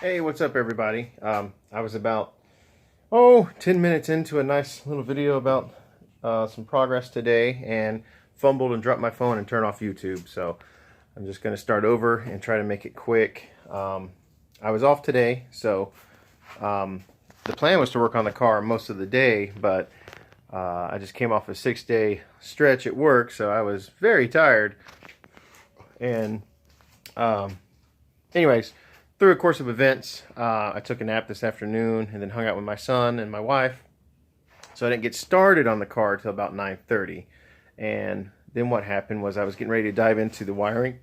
Hey, what's up everybody? I was about 10 minutes into a nice little video about some progress today and fumbled and dropped my phone and turned off YouTube. So I'm just going to start over and try to make it quick. I was off today, so the plan was to work on the car most of the day, but I just came off a 6-day stretch at work, so I was very tired. And anyways, through a course of events, I took a nap this afternoon and then hung out with my son and my wife. So I didn't get started on the car till about 9:30. And then what happened was I was getting ready to dive into the wiring,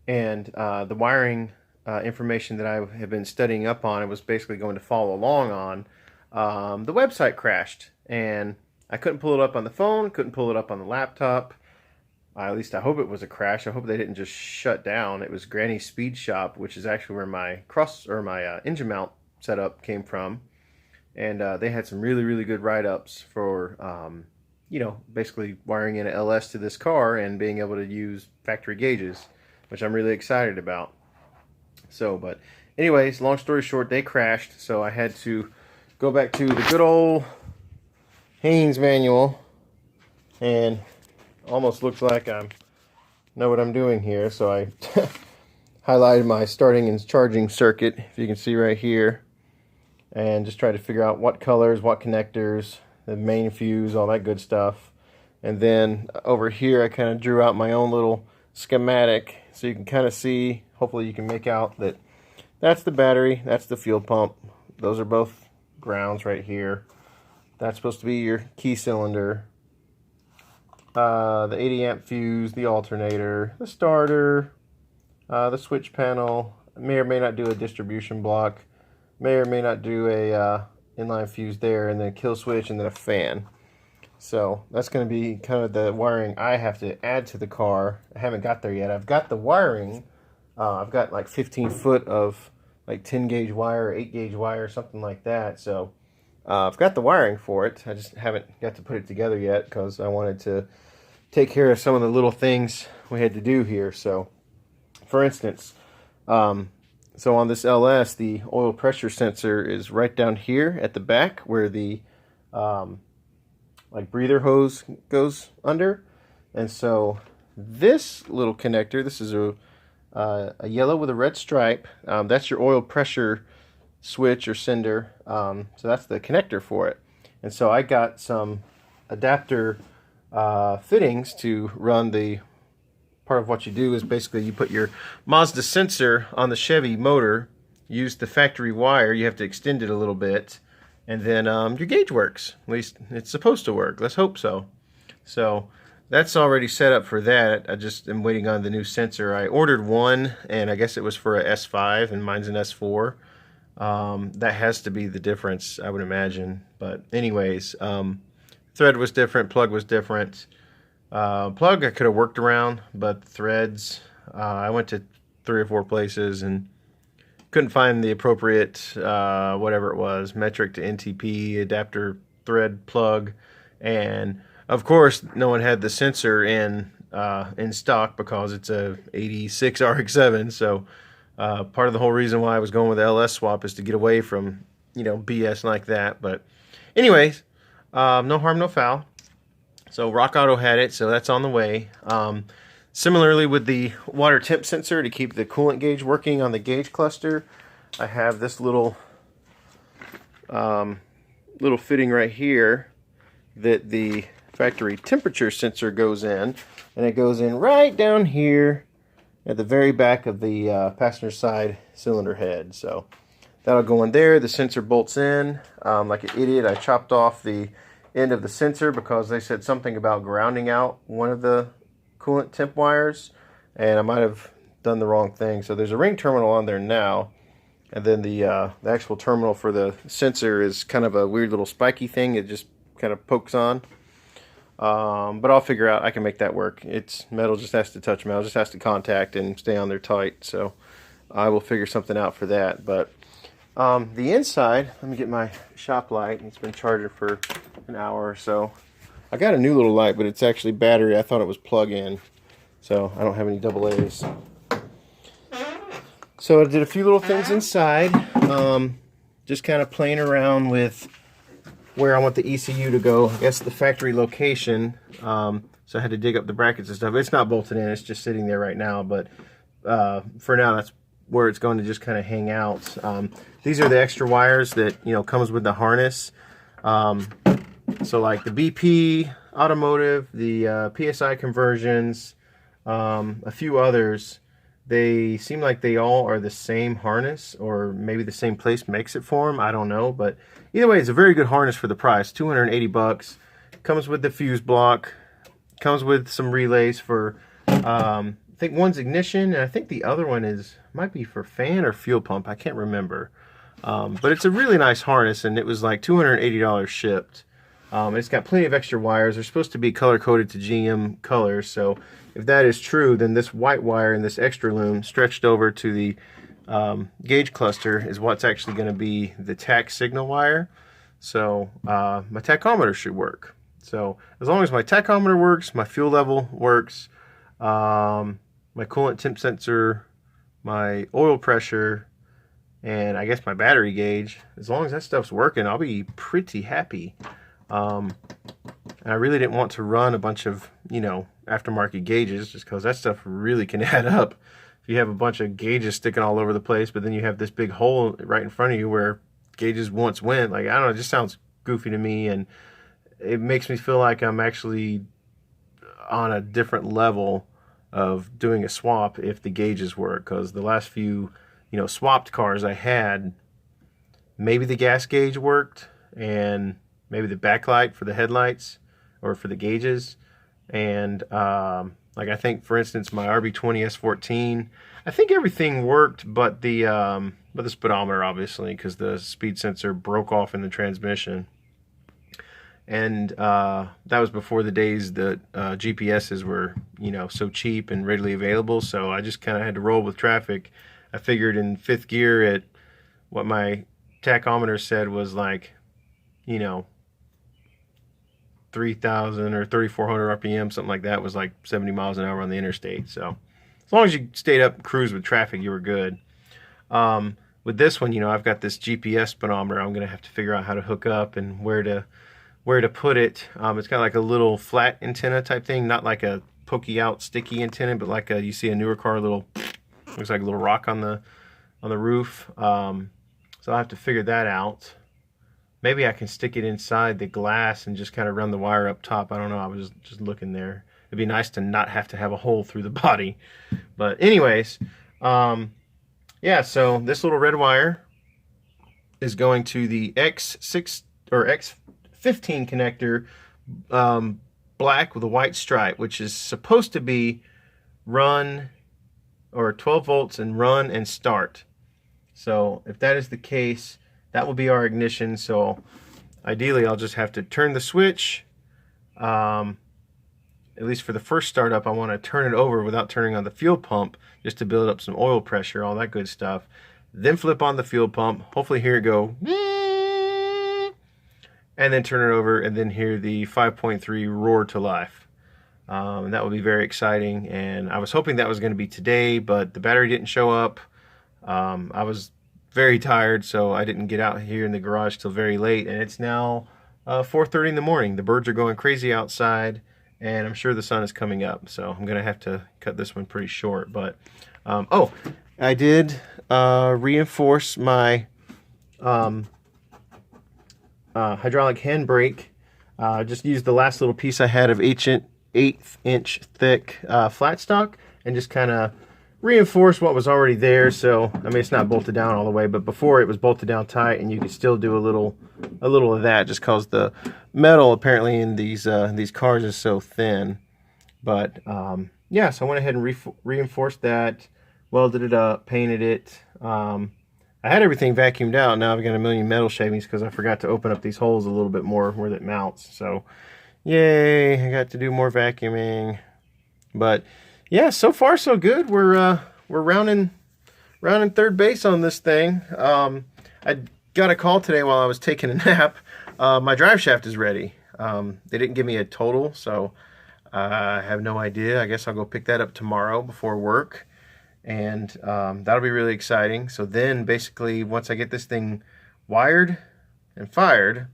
and the wiring information that I have been studying up on and was basically going to follow along on, the website crashed. And I couldn't pull it up on the phone, couldn't pull it up on the laptop. At least I hope it was a crash. I hope they didn't just shut down. It was Granny's Speed Shop, which is actually where my engine mount setup came from, and they had some really good write-ups for basically wiring in an LS to this car and being able to use factory gauges, which I'm really excited about. So, but anyways, long story short, they crashed, so I had to go back to the good old Haynes manual and almost looks like I know what I'm doing here, so I highlighted my starting and charging circuit, if you can see right here, and just try to figure out what colors, what connectors, the main fuse, all that good stuff. And then over here I kind of drew out my own little schematic, so you can kind of see, hopefully you can make out that that's the battery, that's the fuel pump, those are both grounds right here. That's supposed to be your key cylinder, the 80 amp fuse, the alternator, the starter, the switch panel, may or may not do a distribution block, may or may not do a inline fuse there, and then a kill switch, and then a fan. So that's going to be kind of the wiring I have to add to the car. I haven't got there yet. I've got the wiring. I've got like 15 foot of like 10 gauge wire, 8 gauge wire, something like that. So I've got the wiring for it. I just haven't got to put it together yet because I wanted to take care of some of the little things we had to do here. So, for instance, so on this LS, the oil pressure sensor is right down here at the back where the like breather hose goes under. And so this little connector, this is a yellow with a red stripe. That's your oil pressure switch or sender. So that's the connector for it. And so I got some adapter fittings to run the part of what you do is basically you put your Mazda sensor on the Chevy motor, use the factory wire, you have to extend it a little bit, and then your gauge works. At least it's supposed to work. Let's hope so. So that's already set up for that. I just am waiting on the new sensor. I ordered one, and I guess it was for a S5, and mine's an S4. That has to be the difference, I would imagine. But anyways, thread was different, plug was different. Plug I could have worked around, but threads, I went to 3 or 4 places and couldn't find the appropriate, whatever it was, metric to NTP, adapter thread plug. And of course, no one had the sensor in stock because it's a 86 RX-7. So part of the whole reason why I was going with the LS swap is to get away from, BS like that. But anyways, no harm, no foul. So Rock Auto had it, so that's on the way. Similarly with the water temp sensor to keep the coolant gauge working on the gauge cluster, I have this little fitting right here that the factory temperature sensor goes in, and it goes in right down here at the very back of the passenger side cylinder head. So that'll go in there. The sensor bolts in. Like an idiot, I chopped off the end of the sensor because they said something about grounding out one of the coolant temp wires, and I might have done the wrong thing. So there's a ring terminal on there now, and then the actual terminal for the sensor is kind of a weird little spiky thing. It just kind of pokes on. But I'll figure out, I can make that work. It's metal, just has to touch metal, just has to contact and stay on there tight. So I will figure something out for that. But the inside, let me get my shop light. It's been charging for an hour or so. I got a new little light, but it's actually battery. I thought it was plug-in, so I don't have any double A's. So I did a few little things inside, just kind of playing around with where I want the ECU to go. I guess the factory location. So I had to dig up the brackets and stuff. It's not bolted in, it's just sitting there right now, but for now that's where it's going to just kind of hang out. These are the extra wires that, you know, comes with the harness. So like the BP, automotive, the PSI conversions, a few others, they seem like they all are the same harness, or maybe the same place makes it for them. I don't know, but either way, it's a very good harness for the price. 280 bucks. Comes with the fuse block. Comes with some relays for, I think one's ignition, and I think the other one might be for fan or fuel pump. I can't remember. But it's a really nice harness, and it was like $280 shipped. It's got plenty of extra wires. They're supposed to be color-coded to GM colors, so if that is true, then this white wire and this extra loom stretched over to the gauge cluster is what's actually going to be the tach signal wire. So my tachometer should work. So as long as my tachometer works, my fuel level works, my coolant temp sensor, my oil pressure, and I guess my battery gauge, as long as that stuff's working, I'll be pretty happy. And I really didn't want to run a bunch of, you know, aftermarket gauges, just because that stuff really can add up. If you have a bunch of gauges sticking all over the place, but then you have this big hole right in front of you where gauges once went, like, I don't know, it just sounds goofy to me, and it makes me feel like I'm actually on a different level of doing a swap if the gauges work, because the last few, you know, swapped cars I had, maybe the gas gauge worked, and maybe the backlight for the headlights or for the gauges, and like I think, for instance, my RB20 S14, I think everything worked, but the speedometer, obviously, because the speed sensor broke off in the transmission. And that was before the days that GPSs were, you know, so cheap and readily available. So I just kind of had to roll with traffic. I figured in fifth gear at what my tachometer said was like, you know, 3,000 or 3,400 RPM, something like that, was like 70 miles an hour on the interstate. So as long as you stayed up and cruised with traffic, you were good. With this one, you know, I've got this GPS speedometer I'm going to have to figure out how to hook up and where to put it. It's got like a little flat antenna type thing, not like a pokey out sticky antenna, but like you see a newer car, little, looks like a little rock on the roof. So I'll have to figure that out. Maybe I can stick it inside the glass and just kind of run the wire up top. I don't know. I was just looking there. It'd be nice to not have to have a hole through the body. But anyways, yeah, so this little red wire is going to the X6 or X15 connector, black with a white stripe, which is supposed to be run, or 12 volts and run and start. So if that is the case, that will be our ignition. So ideally I'll just have to turn the switch. At least for the first startup, I want to turn it over without turning on the fuel pump, just to build up some oil pressure, all that good stuff. Then flip on the fuel pump, hopefully hear it go, and then turn it over and then hear the 5.3 roar to life. And that will be very exciting. And I was hoping that was going to be today, but the battery didn't show up. I was very tired, so I didn't get out here in the garage till very late, and it's now 4:30 in the morning. The birds are going crazy outside, and I'm sure the sun is coming up, so I'm gonna have to cut this one pretty short. But oh, I did reinforce my hydraulic handbrake. Just used the last little piece I had of 1/8 inch thick flat stock, and just kind of reinforce what was already there. So I mean, it's not bolted down all the way, but before it was bolted down tight, and you could still do a little of that, just cause the metal apparently in these cars is so thin. But yeah, so I went ahead and reinforced that, welded it up, painted it. I had everything vacuumed out. Now I've got a million metal shavings because I forgot to open up these holes a little bit more where it mounts. So yay, I got to do more vacuuming. But yeah, so far so good. We're rounding third base on this thing. I got a call today while I was taking a nap. My drive shaft is ready. They didn't give me a total, so I have no idea. I guess I'll go pick that up tomorrow before work. and that'll be really exciting. So then basically once I get this thing wired and fired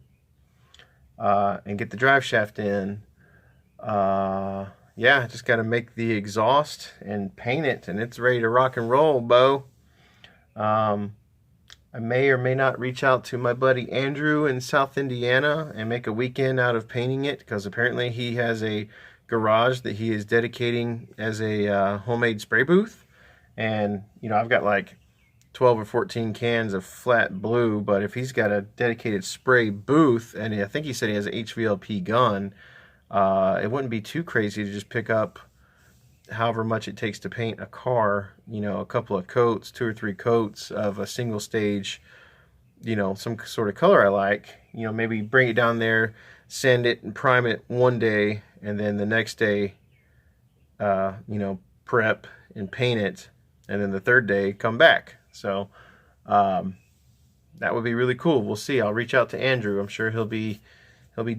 and get the drive shaft in, yeah, just got to make the exhaust and paint it, and it's ready to rock and roll, Bo. I may or may not reach out to my buddy Andrew in South Indiana and make a weekend out of painting it, because apparently he has a garage that he is dedicating as a homemade spray booth. And you know, I've got like 12 or 14 cans of flat blue, but if he's got a dedicated spray booth, and I think he said he has an HVLP gun, it wouldn't be too crazy to just pick up however much it takes to paint a car, you know, a couple of coats, 2 or 3 coats of a single stage, you know, some sort of color I like, you know, maybe bring it down there, sand it and prime it one day, and then the next day, you know, prep and paint it, and then the third day come back. So that would be really cool. We'll see. I'll reach out to Andrew. I'm sure he'll be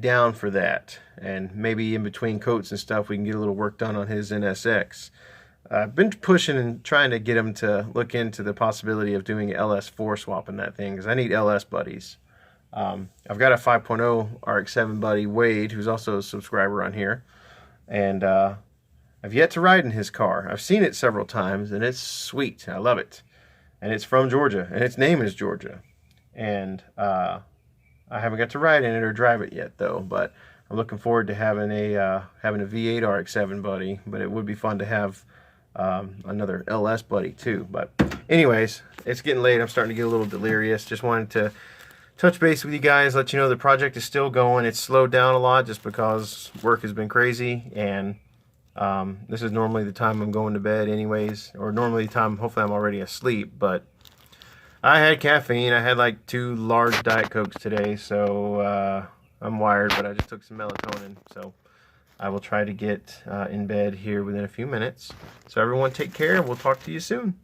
down for that, and maybe in between coats and stuff we can get a little work done on his NSX. I've been pushing and trying to get him to look into the possibility of doing LS4 swapping that thing, because I need LS buddies. I've got a 5.0 RX-7 buddy, Wade, who's also a subscriber on here, and I've yet to ride in his car. I've seen it several times, and it's sweet. I love it. And it's from Georgia, and its name is Georgia. And I haven't got to ride in it or drive it yet, though, but I'm looking forward to having a V8 RX-7 buddy. But it would be fun to have another LS buddy too. But anyways, it's getting late. I'm starting to get a little delirious. Just wanted to touch base with you guys, let you know the project is still going. It's slowed down a lot just because work has been crazy, and this is normally the time I'm going to bed anyways, or normally the time hopefully I'm already asleep, but I had caffeine. I had like 2 large Diet Cokes today, so I'm wired, but I just took some melatonin. So I will try to get in bed here within a few minutes. So everyone take care, and we'll talk to you soon.